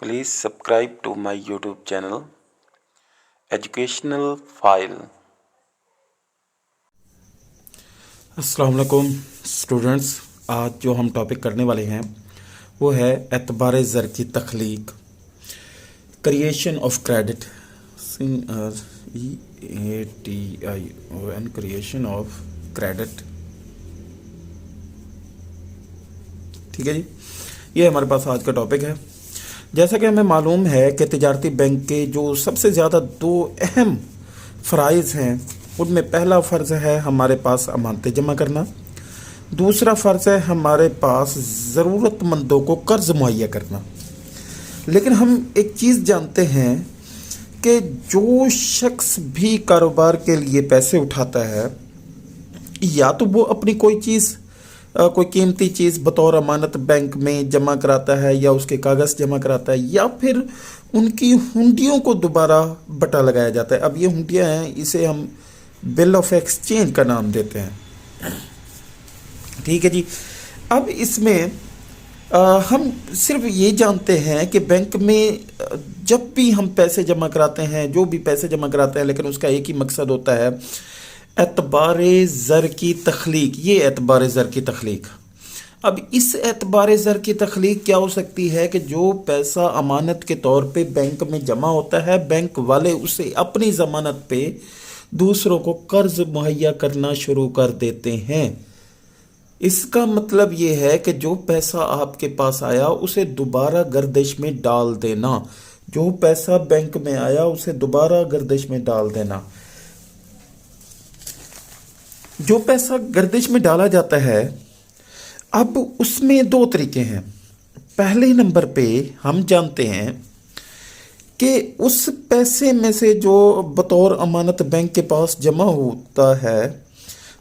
Please subscribe to my YouTube channel Educational File। अस्सलाम वालेकुम students, आज जो हम टॉपिक करने वाले हैं वो है एतबार ज़र की तख्लीक, creation of credit, CREATION, creation of credit. ठीक है जी, ये हमारे पास आज का टॉपिक है। जैसा कि हमें मालूम है कि तिजारती बैंक के जो सबसे ज़्यादा दो अहम फ़राइज़ हैं, उनमें पहला फ़र्ज़ है हमारे पास अमानतें जमा करना, दूसरा फ़र्ज़ है हमारे पास ज़रूरतमंदों को कर्ज़ मुहैया करना। लेकिन हम एक चीज़ जानते हैं कि जो शख्स भी कारोबार के लिए पैसे उठाता है, या तो वो अपनी कोई चीज़ कोई कीमती चीज़ बतौर अमानत बैंक में जमा कराता है, या उसके कागज़ जमा कराता है, या फिर उनकी हुंडियों को दोबारा बटा लगाया जाता है। अब ये हुंडियाँ हैं, इसे हम बिल ऑफ एक्सचेंज का नाम देते हैं। ठीक है जी। अब इसमें हम सिर्फ ये जानते हैं कि बैंक में जब भी हम पैसे जमा कराते हैं, जो भी पैसे जमा कराते हैं, लेकिन उसका एक ही मकसद होता है, एतबार ज़र की तख्लीक। ये एतबार ज़र की तख्लीक, अब इस एतबार ज़र की तख्लीक क्या हो सकती है कि जो पैसा अमानत के तौर पे बैंक में जमा होता है, बैंक वाले उसे अपनी ज़मानत पे दूसरों को कर्ज़ मुहैया करना शुरू कर देते हैं। इसका मतलब ये है कि जो पैसा आपके पास आया उसे दोबारा गर्दिश में डाल देना, जो पैसा बैंक में आया उसे दोबारा गर्दिश में डाल देना। जो पैसा गर्दिश में डाला जाता है, अब उसमें दो तरीके हैं। पहले नंबर पे हम जानते हैं कि उस पैसे में से जो बतौर अमानत बैंक के पास जमा होता है,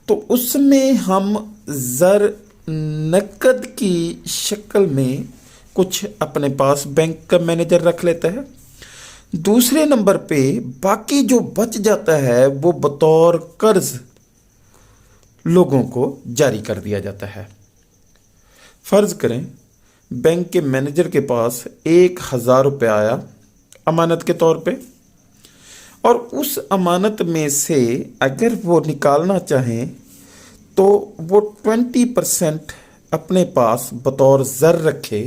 तो उसमें हम ज़र नकद की शक्ल में कुछ अपने पास बैंक का मैनेजर रख लेता है। दूसरे नंबर पे बाकी जो बच जाता है वो बतौर कर्ज लोगों को जारी कर दिया जाता है। फ़र्ज़ करें बैंक के मैनेजर के पास 1000 रुपये आया अमानत के तौर पे, और उस अमानत में से अगर वो निकालना चाहें तो वो 20% अपने पास बतौर ज़र रखे,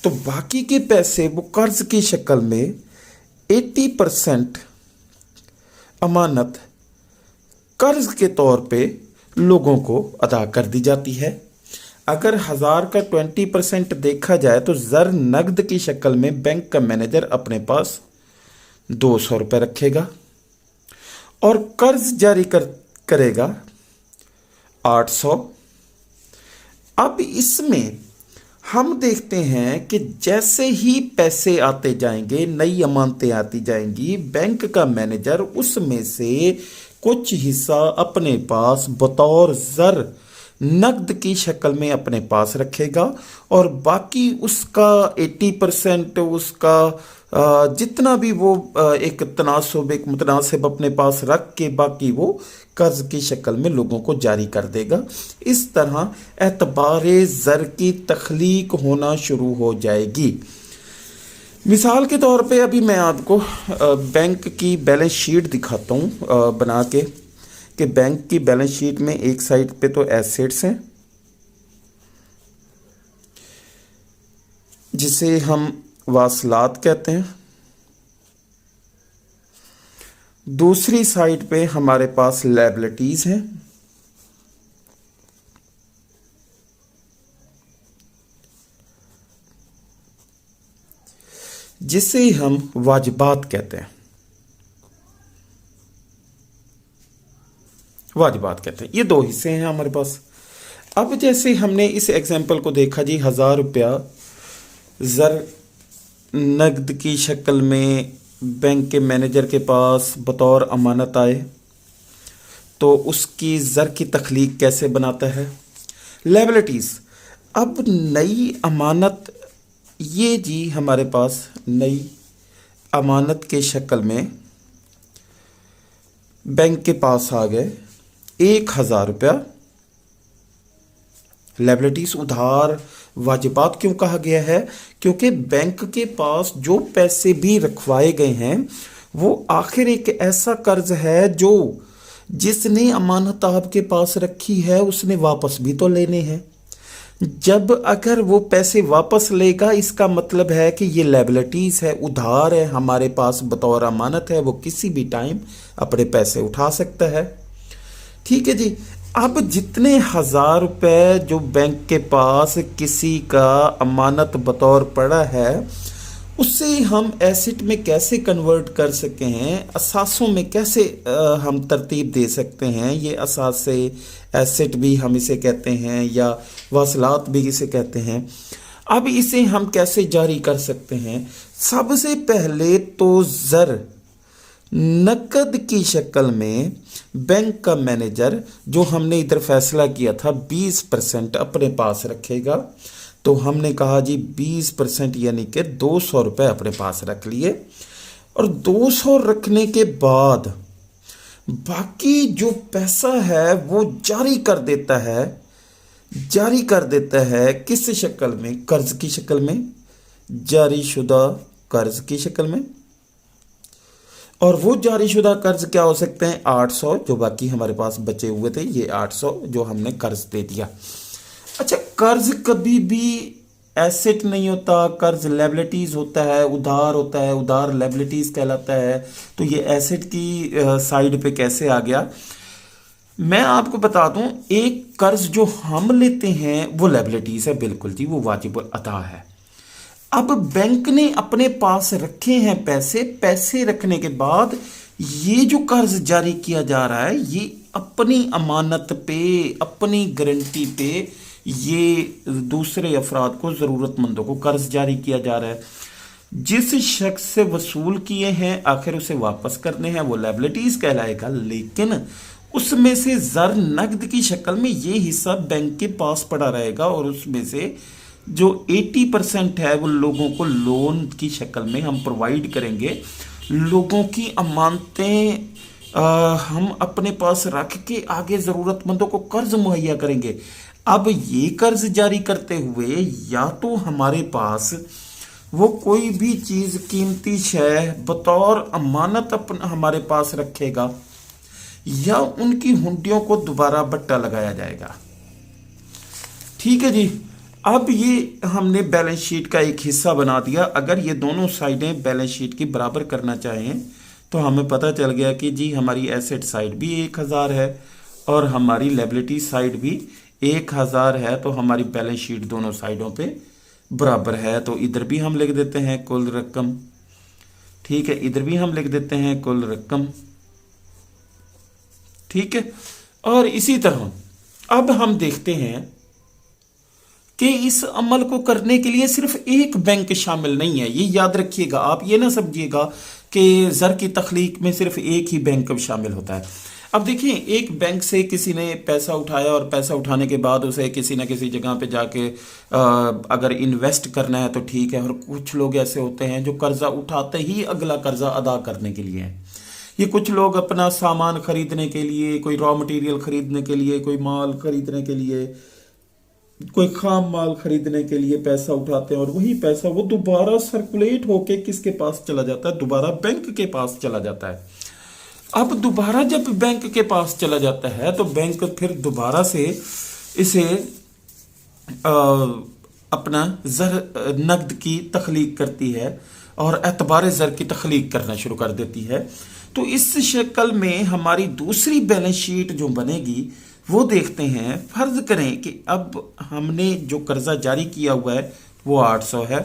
तो बाकी के पैसे वो कर्ज़ की शक्ल में 80% अमानत कर्ज़ के तौर पे लोगों को अदा कर दी जाती है। अगर 1000 का 20% देखा जाए तो ज़र नकद की शक्ल में बैंक का मैनेजर अपने पास 200 रुपये रखेगा और कर्ज जारी करेगा 800। अब इसमें हम देखते हैं कि जैसे ही पैसे आते जाएंगे, नई अमानतें आती जाएंगी, बैंक का मैनेजर उसमें से कुछ हिस्सा अपने पास बतौर ज़र नकद की शक्ल में अपने पास रखेगा, और बाकी उसका 80% उसका जितना भी वो एक मुतनासिब अपने पास रख के बाकी वो कर्ज की शक्ल में लोगों को जारी कर देगा। इस तरह एतबार ज़र की तख्लीक होना शुरू हो जाएगी। मिसाल के तौर पे अभी मैं आपको बैंक की बैलेंस शीट दिखाता हूँ बना के, कि बैंक की बैलेंस शीट में एक साइड पे तो एसेट्स हैं जिसे हम वासलात कहते हैं, दूसरी साइड पे हमारे पास लायबिलिटीज हैं, जिसे हम वाजिबात कहते हैं। ये दो हिस्से हैं हमारे पास। अब जैसे हमने इस एग्जाम्पल को देखा जी, 1000 रुपया ज़र नकद की शक्ल में बैंक के मैनेजर के पास बतौर अमानत आए, तो उसकी ज़र की तख्लीक कैसे बनाता है। लायबिलिटीज़, अब नई अमानत, ये जी हमारे पास नई अमानत के शक्ल में बैंक के पास आ गए 1000 रुपया। लायबिलिटीज़ उधार वाजिबात क्यों कहा गया है? क्योंकि बैंक के पास जो पैसे भी रखवाए गए हैं वो आखिर एक ऐसा कर्ज है जो जिसने अमानत आपके पास रखी है उसने वापस भी तो लेने हैं। जब अगर वो पैसे वापस लेगा इसका मतलब है कि ये लायबिलिटीज है, उधार है हमारे पास बतौर अमानत है, वो किसी भी टाइम अपने पैसे उठा सकता है। ठीक है जी। अब जितने 1,000 रुपए जो बैंक के पास किसी का अमानत बतौर पड़ा है उससे हम एसेट में कैसे कन्वर्ट कर सके हैं, असासों में कैसे हम तरतीब दे सकते हैं। ये असास से एसेट भी हम इसे कहते हैं या वसलात भी इसे कहते हैं। अब इसे हम कैसे जारी कर सकते हैं? सबसे पहले तो ज़र नकद की शक्ल में बैंक का मैनेजर जो हमने इधर फैसला किया था 20% अपने पास रखेगा। तो हमने कहा जी 20% यानी कि 200 रुपये अपने पास रख लिए और 200 रखने के बाद बाकी जो पैसा है वो जारी कर देता है। जारी कर देता है किस शक्ल में? कर्ज की शक्ल में, जारी शुदा कर्ज की शक्ल में। और वो जारीशुदा कर्ज क्या हो सकते हैं? 800 जो बाकी हमारे पास बचे हुए थे, ये 800 जो हमने कर्ज दे दिया। अच्छा, कर्ज कभी भी एसेट नहीं होता, कर्ज लायबिलिटीज होता है, उधार होता है, उधार लायबिलिटीज कहलाता है। तो ये एसेट की साइड पे कैसे आ गया? मैं आपको बता दूं, एक कर्ज जो हम लेते हैं वो लायबिलिटीज है, बिल्कुल जी, वो वाजिब अदा है। अब बैंक ने अपने पास रखे हैं पैसे, पैसे रखने के बाद ये जो कर्ज जारी किया जा रहा है ये अपनी अमानत पे, अपनी गारंटी पे ये दूसरे अफराद को, ज़रूरतमंदों को कर्ज जारी किया जा रहा है। जिस शख्स से वसूल किए हैं आखिर उसे वापस करने हैं, वो लायबिलिटीज कहलाएगा। लेकिन उसमें से ज़र नकद की शक्ल में ये हिस्सा बैंक के पास पड़ा रहेगा और उसमें से जो 80% है वो लोगों को लोन की शक्ल में हम प्रोवाइड करेंगे। लोगों की अमानतें हम अपने पास रख के आगे ज़रूरतमंदों को कर्ज मुहैया करेंगे। अब ये कर्ज जारी करते हुए या तो हमारे पास वो कोई भी चीज़, कीमती शय बतौर अमानत हमारे पास रखेगा या उनकी हुंडियों को दोबारा बट्टा लगाया जाएगा। ठीक है जी। अब ये हमने बैलेंस शीट का एक हिस्सा बना दिया। अगर ये दोनों साइडें बैलेंस शीट की बराबर करना चाहें तो हमें पता चल गया कि जी हमारी एसेट साइड भी 1,000 है और हमारी लायबिलिटी साइड भी 1,000 है। तो हमारी बैलेंस शीट दोनों साइडों पे बराबर है। तो इधर भी हम लिख देते हैं कुल रकम, ठीक है, इधर भी हम लिख देते हैं कुल रकम, ठीक है। और इसी तरह अब हम देखते हैं कि इस अमल को करने के लिए सिर्फ एक बैंक शामिल नहीं है। ये याद रखिएगा, आप ये ना समझिएगा कि ज़र की तख्लीक में सिर्फ एक ही बैंक शामिल होता है। अब देखिए, एक बैंक से किसी ने पैसा उठाया और पैसा उठाने के बाद उसे किसी ना किसी जगह पे जाके अगर इन्वेस्ट करना है तो ठीक है। और कुछ लोग ऐसे होते हैं जो कर्जा उठाते ही अगला कर्जा अदा करने के लिए है। ये कुछ लोग अपना सामान खरीदने के लिए, कोई रॉ मटेरियल खरीदने के लिए, कोई माल खरीदने के लिए, कोई खाम माल खरीदने के लिए पैसा उठाते हैं और वही पैसा वो दोबारा सर्कुलेट होके किसके पास चला जाता है? दोबारा बैंक के पास चला जाता है। अब दोबारा जब बैंक के पास चला जाता है तो बैंक फिर दोबारा से इसे अपना ज़र नकद की तख्लीक करती है और एतबार ज़र की तख्लीक करना शुरू कर देती है। तो इस शक्ल में हमारी दूसरी बैलेंस शीट जो बनेगी वो देखते हैं। फर्ज करें कि अब हमने जो कर्जा जारी किया हुआ है वो 800 है।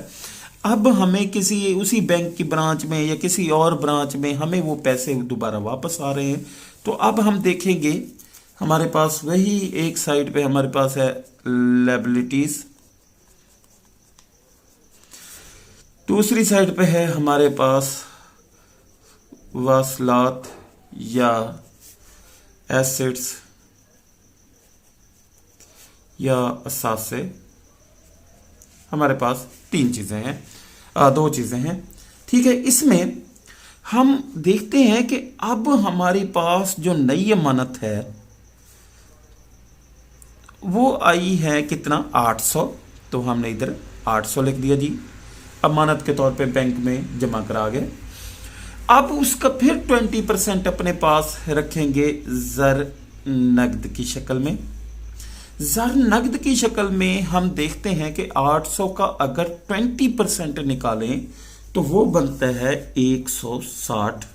अब हमें किसी उसी बैंक की ब्रांच में या किसी और ब्रांच में हमें वो पैसे दोबारा वापस आ रहे हैं। तो अब हम देखेंगे हमारे पास वही एक साइड पे हमारे पास है लायबिलिटीज, दूसरी साइड पे है हमारे पास वासलात या एसेट्स या असासे। हमारे पास तीन चीज़ें हैं, दो चीज़ें हैं, ठीक है। इसमें हम देखते हैं कि अब हमारे पास जो नई अमानत है वो आई है कितना? 800। तो हमने इधर 800 लिख दिया जी, अमानत के तौर पे बैंक में जमा करा गए। अब उसका फिर 20% अपने पास रखेंगे ज़र नगद की शक्ल में। ज़र नगद की शक्ल में हम देखते हैं कि 800 का अगर 20% निकालें तो वो बनता है 160।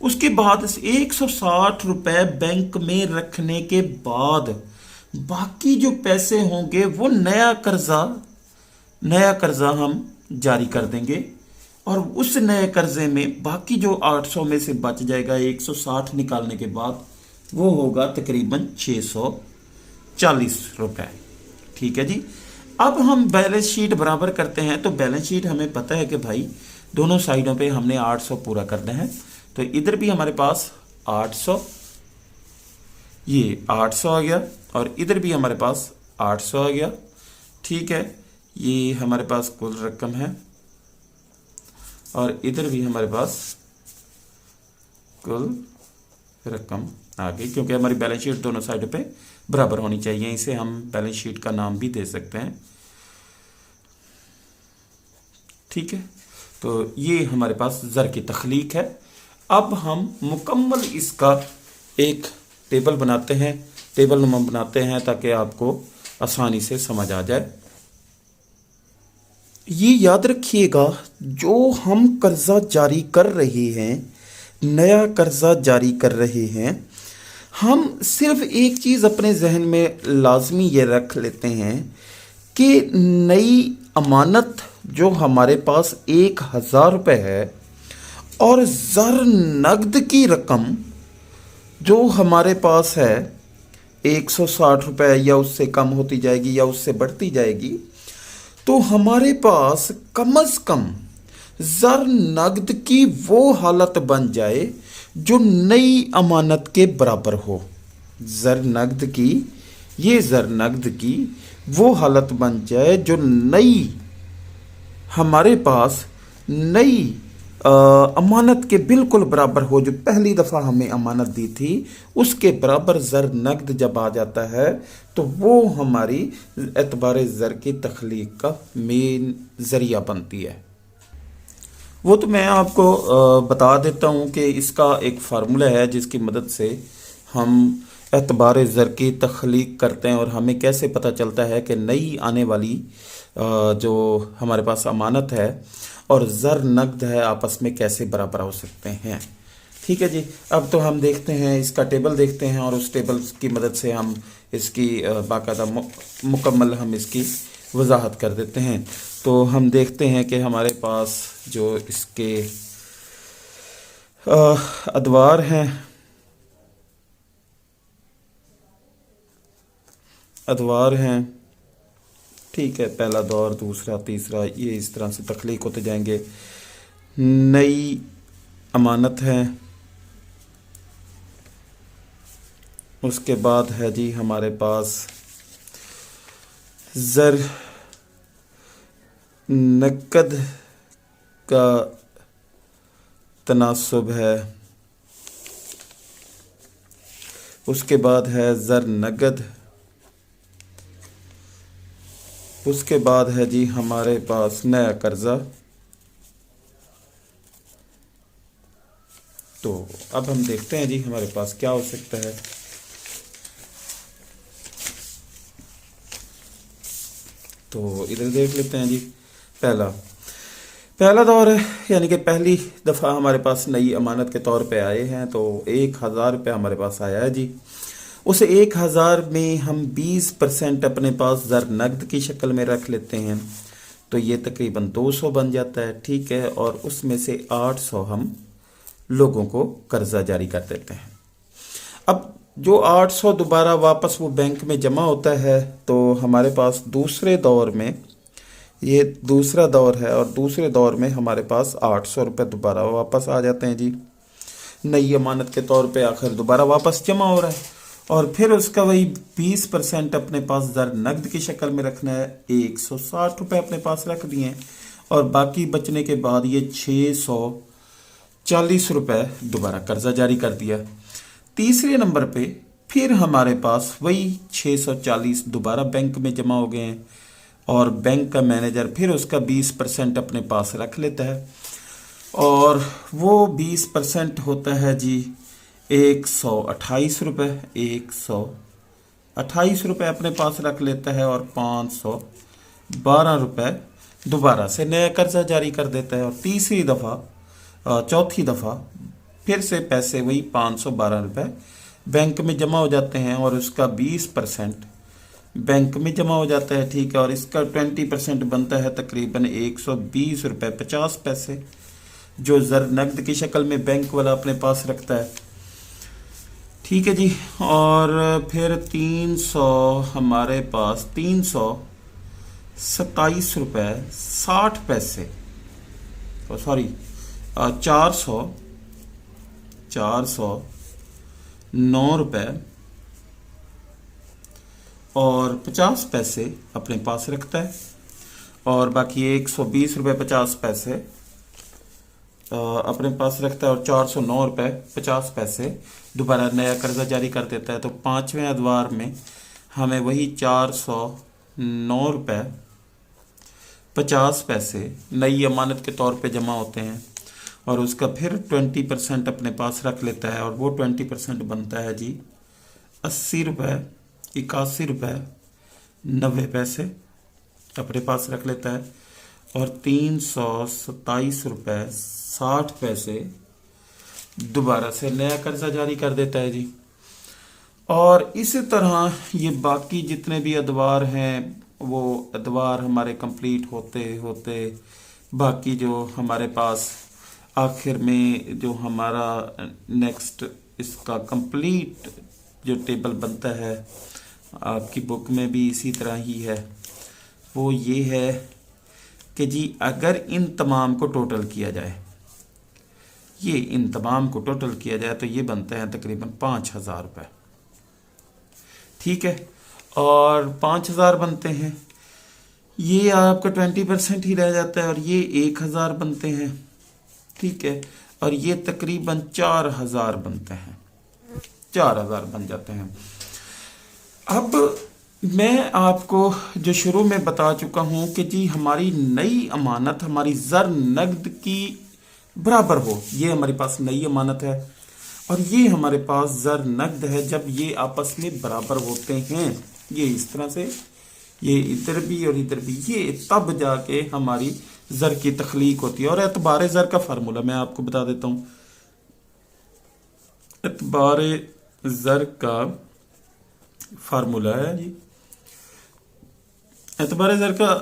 उसके बाद 160 रुपए बैंक में रखने के बाद बाकी जो पैसे होंगे वो नया कर्जा हम जारी कर देंगे, और उस नए कर्जे में बाकी जो 800 में से बच जाएगा 160 निकालने के बाद वो होगा तकरीबन 640 रुपए। ठीक है जी। अब हम बैलेंस शीट बराबर करते हैं, तो बैलेंस शीट हमें पता है कि भाई दोनों साइडों पे हमने 800 पूरा करना है, तो इधर भी हमारे पास 800, ये 800 आ गया, और इधर भी हमारे पास 800 आ गया। ठीक है, ये हमारे पास कुल रकम है, और इधर भी हमारे पास कुल रकम आ गई, क्योंकि हमारी बैलेंस शीट दोनों साइड पे बराबर होनी चाहिए। इसे हम बैलेंस शीट का नाम भी दे सकते हैं। ठीक है, तो ये हमारे पास ज़र की तख्लीक है। अब हम मुकम्मल इसका एक टेबल बनाते हैं, टेबल नुमा बनाते हैं, ताकि आपको आसानी से समझ आ जाए। ये याद रखिएगा, जो हम कर्जा जारी कर रहे हैं, नया कर्जा जारी कर रहे हैं, हम सिर्फ एक चीज़ अपने जहन में लाजमी ये रख लेते हैं कि नई अमानत जो हमारे पास 1000 रुपये है, और ज़र नगद की रकम जो हमारे पास है 160 रुपये, या उससे कम होती जाएगी या उससे बढ़ती जाएगी, तो हमारे पास कम अज़ कम ज़र नगद की वो हालत बन जाए जो नई अमानत के बराबर हो। ज़र नगद की, ये ज़र नगद की वो हालत बन जाए जो नई, हमारे पास नई अमानत के बिल्कुल बराबर हो। जो पहली दफ़ा हमें अमानत दी थी उसके बराबर ज़र नगद जब आ जाता है, तो वो हमारी एतबार ज़र की तख्लीक का मेन ज़रिया बनती है। वो तो मैं आपको बता देता हूँ कि इसका एक फार्मूला है जिसकी मदद से हम एतबार ज़र की तख्लीक करते हैं, और हमें कैसे पता चलता है कि नई आने वाली जो हमारे पास अमानत है और ज़र नगद है आपस में कैसे बराबर हो सकते हैं। ठीक है जी। अब तो हम देखते हैं, इसका टेबल देखते हैं, और उस टेबल की मदद से हम इसकी बाकायदा मुकम्मल हम इसकी वजाहत कर देते हैं। तो हम देखते हैं कि हमारे पास जो इसके अदवार हैं, ठीक है, पहला दौर, दूसरा, तीसरा, ये इस तरह से तख्लीक होते जाएंगे। नई अमानत है, उसके बाद है जी हमारे पास ज़र नकद का तनासुब है, उसके बाद है ज़र नगद, उसके बाद है जी हमारे पास नया कर्जा। तो अब हम देखते हैं जी हमारे पास क्या हो सकता है। तो इधर देख लेते हैं जी। पहला दौर है, यानी कि पहली दफ़ा हमारे पास नई अमानत के तौर पे आए हैं, तो 1000 रुपये हमारे पास आया है जी। उस 1000 में हम 20% अपने पास ज़र नगद की शक्ल में रख लेते हैं, तो ये तकरीबन 200 बन जाता है। ठीक है, और उसमें से 800 हम लोगों को कर्जा जारी कर देते हैं। अब जो 800 दोबारा वापस वो बैंक में जमा होता है, तो हमारे पास दूसरे दौर में, ये दूसरा दौर है, और दूसरे दौर में हमारे पास 800 रुपये दोबारा वापस आ जाते हैं जी। नई अमानत के तौर पे आखिर दोबारा वापस जमा हो रहा है, और फिर उसका वही 20% अपने पास ज़र नगद की शक्ल में रखना है। 160 रुपये अपने पास रख दिए हैं, और बाकी बचने के बाद ये 640 रुपये दोबारा कर्जा जारी कर दिया। तीसरे नंबर पे फिर हमारे पास वही 640 दोबारा बैंक में जमा हो गए हैं, और बैंक का मैनेजर फिर उसका 20% अपने पास रख लेता है, और वो 20% होता है जी 128 रुपये। 128 रुपये अपने पास रख लेता है, और 512 रुपये दोबारा से नया कर्जा जारी कर देता है। और चौथी दफ़ा फिर से पैसे वही 512 रुपये बैंक में जमा हो जाते हैं, और उसका 20% बैंक में जमा हो जाता है, ठीक है। और इसका 20% बनता है तकरीबन 120 रुपये 50 पैसे, जो ज़र नकद की शक्ल में बैंक वाला अपने पास रखता है, ठीक है जी। और फिर 300 हमारे पास 327 रुपये 60 पैसे, सॉरी 409 रुपये और 50 पैसे अपने पास रखता है, और बाकी 120 रुपये 50 पैसे अपने पास रखता है, और 409 रुपये 50 पैसे दोबारा नया कर्जा जारी कर देता है। तो 5वें अदवार में हमें वही 409 रुपये 50 पैसे नई अमानत के तौर पे जमा होते हैं, और उसका फिर 20% अपने पास रख लेता है, और वो 20% बनता है जी 80 रुपये 81 रुपये 90 पैसे अपने पास रख लेता है, और 327 रुपये 60 पैसे दोबारा से नया कर्जा जारी कर देता है जी। और इसी तरह ये बाकी जितने भी अदवार हैं, वो अदवार हमारे कंप्लीट होते होते बाकी जो हमारे पास आखिर में जो हमारा नेक्स्ट इसका कंप्लीट जो टेबल बनता है, आपकी बुक में भी इसी तरह ही है, वो ये है कि जी अगर इन तमाम को टोटल किया जाए, ये इन तमाम को टोटल किया जाए तो ये बनते हैं तकरीबन 5,000 रुपये, ठीक है। और 5,000 बनते हैं, ये आपका 20% ही रह जाता है, और ये 1,000 बनते हैं, ठीक है। और ये तकरीबन 4,000 बनते हैं, 4,000 बन जाते हैं। अब मैं आपको जो शुरू में बता चुका हूं कि जी हमारी नई अमानत हमारी ज़र नकद की बराबर हो, ये हमारे पास नई अमानत है और ये हमारे पास ज़र नकद है। जब ये आपस में बराबर होते हैं, ये इस तरह से, ये इधर भी और इधर भी, ये तब जाके हमारी ज़र की तख्लीक होती है। और एतबार ज़र का फार्मूला मैं आपको बता देता हूँ। एतबार ज़र का फार्मूला है जी, एतबार ज़र का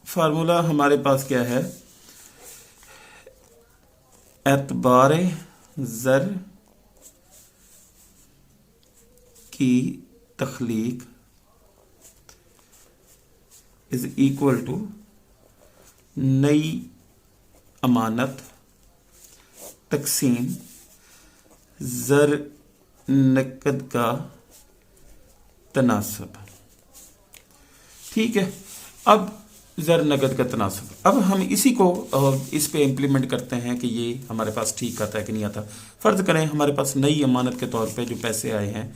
फार्मूला हमारे पास क्या है? एतबार ज़र की तख्लीक इज इक्वल टू नई अमानत तकसीम ज़र नकद का तनासब, ठीक है। अब ज़र नकद का तनासब, अब हम इसी को इस पे इम्प्लीमेंट करते हैं कि ये हमारे पास ठीक आता है कि नहीं आता। फ़र्ज़ करें हमारे पास नई अमानत के तौर पे जो पैसे आए हैं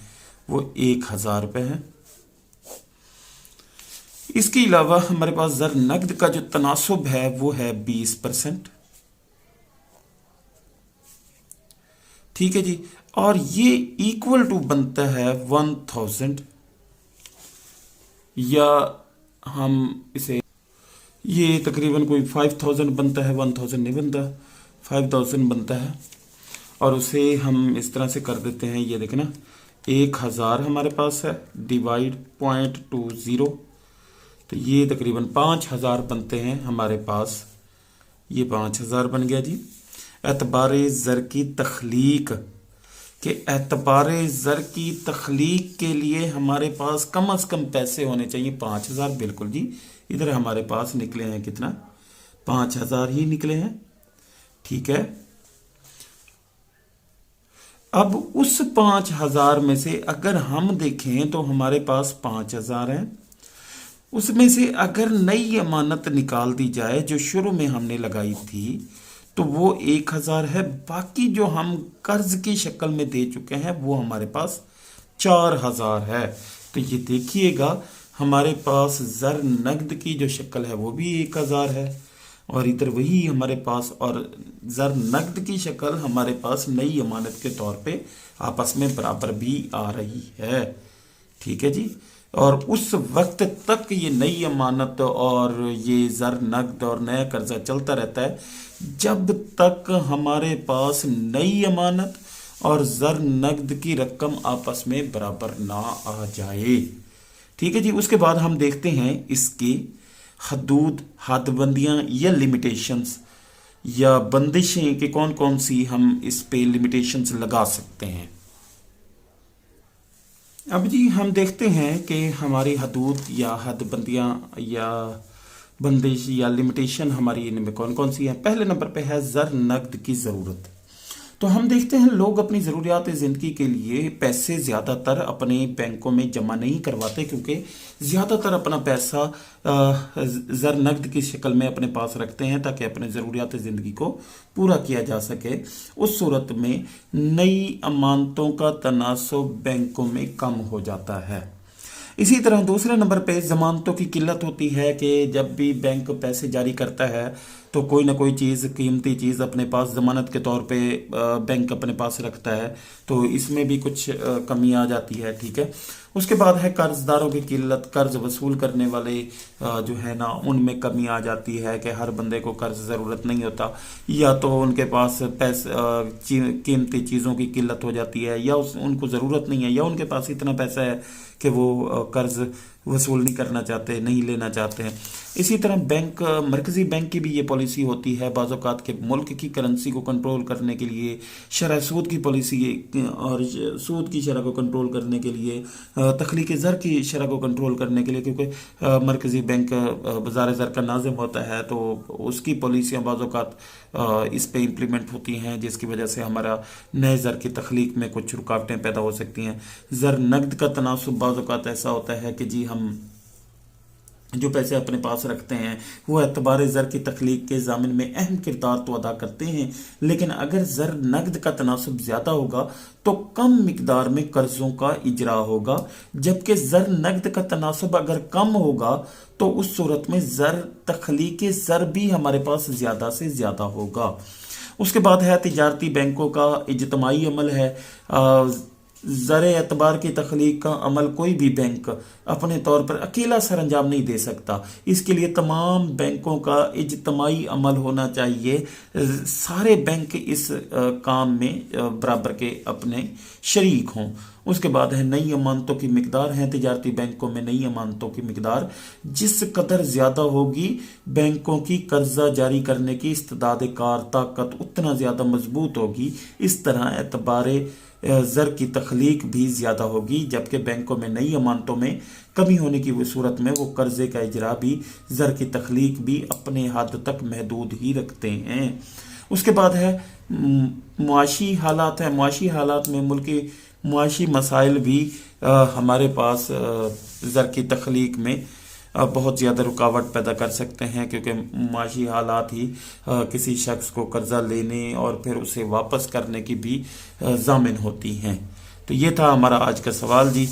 वो 1,000 रुपये हैं। इसके अलावा हमारे पास ज़र नकद का जो तनासब है वो है 20%, ठीक है जी। और ये इक्वल टू बनता है 1,000, या हम इसे, ये तकरीबन कोई 5,000 बनता है, 1,000 नहीं बनता, 5,000 बनता है। और उसे हम इस तरह से कर देते हैं, ये देखना 1,000 हमारे पास है, डिवाइड 0.20, तो ये तकरीबन 5,000 बनते हैं हमारे पास। ये 5,000 बन गया जी। एतबार ज़र की तख्लीक के एतबार ज़र की तख्लीक के लिए हमारे पास कम से कम पैसे होने चाहिए 5,000, बिल्कुल जी। इधर हमारे पास निकले हैं कितना? 5,000 ही निकले हैं, ठीक है। अब उस 5,000 में से अगर हम देखें तो हमारे पास 5,000 है, उसमें से अगर नई अमानत निकाल दी जाए जो शुरू में हमने लगाई थी तो वो 1,000 है। बाकी जो हम कर्ज की शक्ल में दे चुके हैं वो हमारे पास 4,000 है। तो ये देखिएगा हमारे पास ज़र नगद की जो शक्ल है वो भी 1000 है, और इधर वही हमारे पास, और ज़र नगद की शक्ल हमारे पास नई अमानत के तौर पे आपस में बराबर भी आ रही है। ठीक है जी। और उस वक्त तक ये नई अमानत और ये ज़र नगद और नया कर्जा चलता रहता है जब तक हमारे पास नई अमानत और ज़र नगद की रकम आपस में बराबर ना आ जाए। ठीक है जी। उसके बाद हम देखते हैं इसकी हदूद, हदबंदियाँ या लिमिटेशंस या बंदिशें कि कौन कौन सी हम इस पे लिमिटेशंस लगा सकते हैं। अब जी हम देखते हैं कि हमारी हदूद या हदबंदियाँ या बंदिश या लिमिटेशन हमारी इनमें कौन कौन सी है। पहले नंबर पे है ज़र नगद की ज़रूरत। तो हम देखते हैं लोग अपनी ज़रूरियात ज़िंदगी के लिए पैसे ज़्यादातर अपने बैंकों में जमा नहीं करवाते, क्योंकि ज़्यादातर अपना पैसा ज़र नगद की शक्ल में अपने पास रखते हैं ताकि अपने ज़रूरियात ज़िंदगी को पूरा किया जा सके। उस सूरत में नई अमानतों का तनासुब बैंकों में कम हो जाता है। इसी तरह दूसरे नंबर पे ज़मानतों की किल्लत होती है कि जब भी बैंक पैसे जारी करता है तो कोई ना कोई चीज़, कीमती चीज़ अपने पास ज़मानत के तौर पे बैंक अपने पास रखता है, तो इसमें भी कुछ कमी आ जाती है। ठीक है। उसके बाद है कर्जदारों की किल्लत। कर्ज वसूल करने वाले जो है ना उनमें कमी आ जाती है कि हर बंदे को कर्ज ज़रूरत नहीं होता, या तो उनके पास पैसे कीमती चीज़ों की किल्लत हो जाती है, या उनको ज़रूरत नहीं है, या उनके पास इतना पैसा है कि वो कर्ज वसूल नहीं करना चाहते, नहीं लेना चाहते हैं। इसी तरह बैंक, मरकज़ी बैंक की भी ये पॉलिसी होती है बाज़ औक़ात के मुल्क की करेंसी को कंट्रोल करने के लिए, शरह सूद की पॉलिसी और सूद की शरह को कंट्रोल करने के लिए, तख्लीक़ ज़र की शरह को कंट्रोल करने के लिए, क्योंकि मरकज़ी बैंक बाज़ार ज़र का नाज़िम होता है तो उसकी पॉलिसियाँ बाज़ औक़ात इस पे इम्प्लीमेंट होती हैं, जिसकी वजह से हमारा नए ज़र की तख्लीक़ में कुछ रुकावटें पैदा हो सकती हैं। ज़र नगद का तनासुब बाज़ औक़ात ऐसा होता है कि जी हम जो पैसे अपने पास रखते हैं वो एतबार ज़र की तख्लीक के ज़ामिन में अहम किरदार तो अदा करते हैं, लेकिन अगर ज़र नगद का तनासुब ज़्यादा होगा तो कम मिकदार में कर्ज़ों का इजरा होगा, जबकि ज़र नगद का तनासुब अगर कम होगा तो उस सूरत में ज़र तख्लीक ज़र भी हमारे पास ज़्यादा से ज़्यादा होगा। उसके बाद है तिजारती बैंकों का इज्तमाही अमल है। ज़र एतबार की तख्लीक का अमल कोई भी बैंक अपने तौर पर अकेला सर अंजाम नहीं दे सकता। इसके लिए तमाम बैंकों का इज्तमाही अमल होना चाहिए। सारे बैंक इस काम में बराबर के अपने शरीक हों। उसके बाद है नई अमानतों की मिकदार है। तिजारती बैंकों में नई अमानतों की मिकदार जिस कदर ज़्यादा होगी, बैंकों की कर्जा जारी करने की इस्तिदाद कार ताकत उतना ज़्यादा मजबूत होगी। इस तरह एतबार ज़र की तख्लीक भी ज़्यादा होगी, जबकि बैंकों में नई अमानतों में कमी होने की सूरत में वो कर्ज़े का इजरा भी, ज़र की तख्लीक भी अपने हद तक महदूद ही रखते हैं। उसके बाद है मुआशी हालात है। मुआशी हालात में मुल्की मुआशी मसाइल भी हमारे पास ज़र की तख्लीक में बहुत ज़्यादा रुकावट पैदा कर सकते हैं, क्योंकि माशी हालात ही किसी शख्स को कर्जा लेने और फिर उसे वापस करने की भी ज़ामिन होती हैं। तो ये था हमारा आज का सवाल जी।